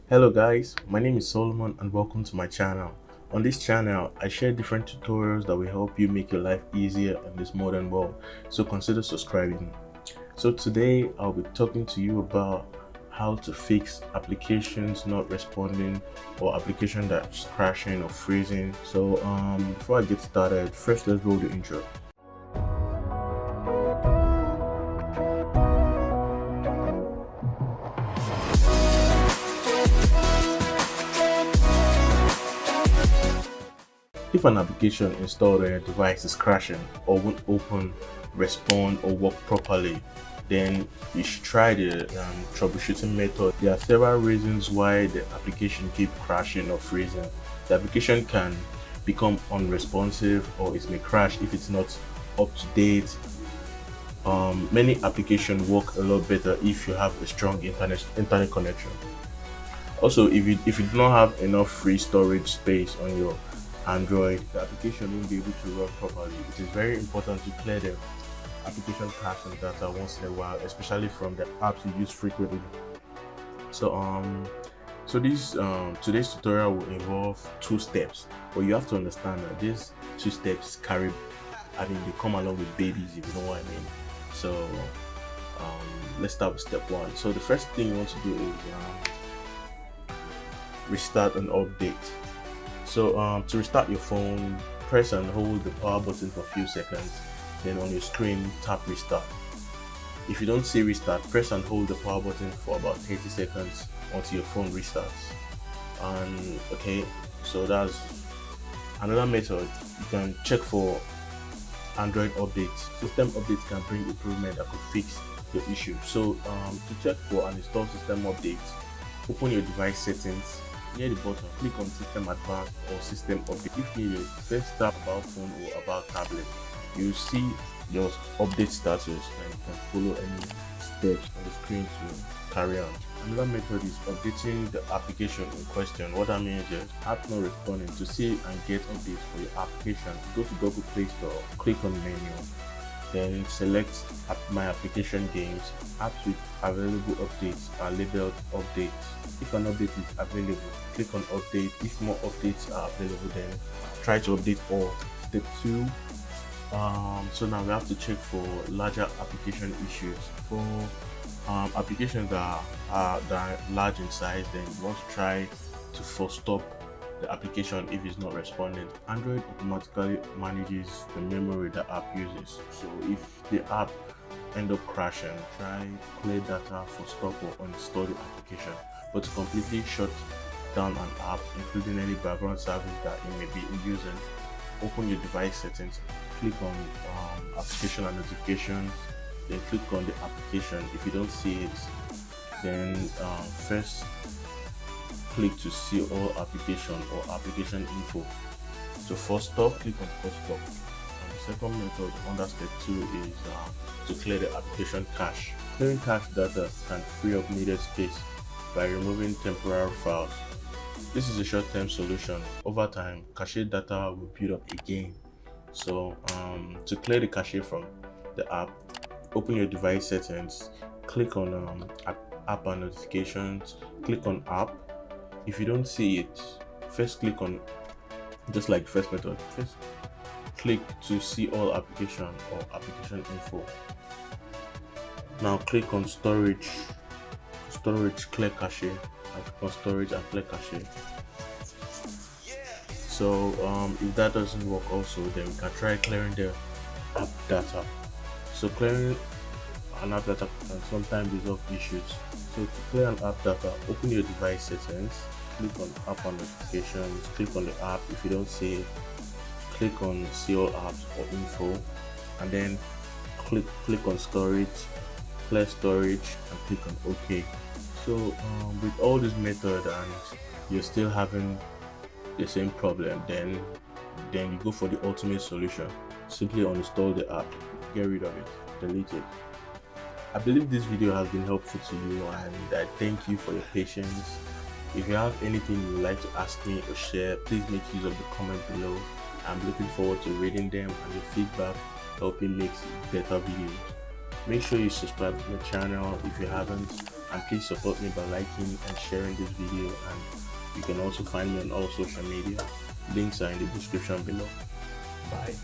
Hello guys, my name is Solomon and welcome to my channel. On this channel, I share different tutorials that will help you make your life easier in this modern world, so consider subscribing. So today I'll be talking to you about how to fix applications not responding or application that's crashing or freezing. So before I get started, first let's roll the intro. If an application installed on your device is crashing or won't open, respond, or work properly, then you should try the troubleshooting method. There are several reasons why the application keeps crashing or freezing. The application can become unresponsive or it may crash if it's not up to date. Many applications work a lot better if you have a strong internet connection. Also, if you do not have enough free storage space on your Android, the application won't be able to run properly. It is very important to clear the application cache and data once in a while, especially from the apps you use frequently. So today's tutorial will involve two steps, but you have to understand that these two steps they come along with babies, if you know what I mean. So let's start with step one. So the first thing you want to do is restart and update. So to restart your phone, press and hold the power button for a few seconds, then on your screen tap restart. If you don't see restart, press and hold the power button for about 30 seconds until your phone restarts. And okay, so that's another method. You can check for Android updates. System updates can bring improvement that could fix your issue. So to check for and install system updates, open your device settings. Near the bottom, click on System Advanced or System Update. If needed, first tap About Phone or About Tablet. You'll see your update status and you can follow any steps on the screen to carry on. Another method is updating the application in question. What that means is app not responding. To see and get updates for your application, go to Google Play Store, click on menu, then select My Application Games. Apps with available updates are labeled updates. If an update is available, click on update. If more updates are available, then try to update all. Step 2. So now we have to check for larger application issues. For applications that are large in size, then you want to try to force stop the application if it's not responding. Android automatically manages the memory the app uses. So if the app end up crashing, try clear data for stop or uninstall the application. But to completely shut down an app, including any background service that it may be using, open your device settings, click on application and notifications, then click on the application. If you don't see it, then first click to see all application or application info. So for stop, click on for stop. And the second method under step 2 is to clear the application cache. Clearing cache data can free up needed space by removing temporary files. This is a short-term solution. Over time, cache data will build up again. So to clear the cache from the app, open your device settings, click on app and notifications, click on app. If you don't see it, first click on, just like the first method, first click to see all application or application info. Now click on storage, clear cache, and click on storage and clear cache. So if that doesn't work also, then we can try clearing the app data. So clearing an app data can sometimes resolve issues. So to clear an app data, open your device settings, click on app and notifications, click on the app. If you don't see it, click on see all apps or info, and then click on storage, clear storage, and click on OK. So with all this method and you're still having the same problem, then you go for the ultimate solution. Simply uninstall the app, get rid of it, delete it. I believe this video has been helpful to you, and I thank you for your patience. If you have anything you would like to ask me or share, please make use of the comment below. I'm looking forward to reading them and your feedback, helping make better videos. Make sure you subscribe to the channel if you haven't, and please support me by liking and sharing this video, and you can also find me on all social media. Links are in the description below. Bye.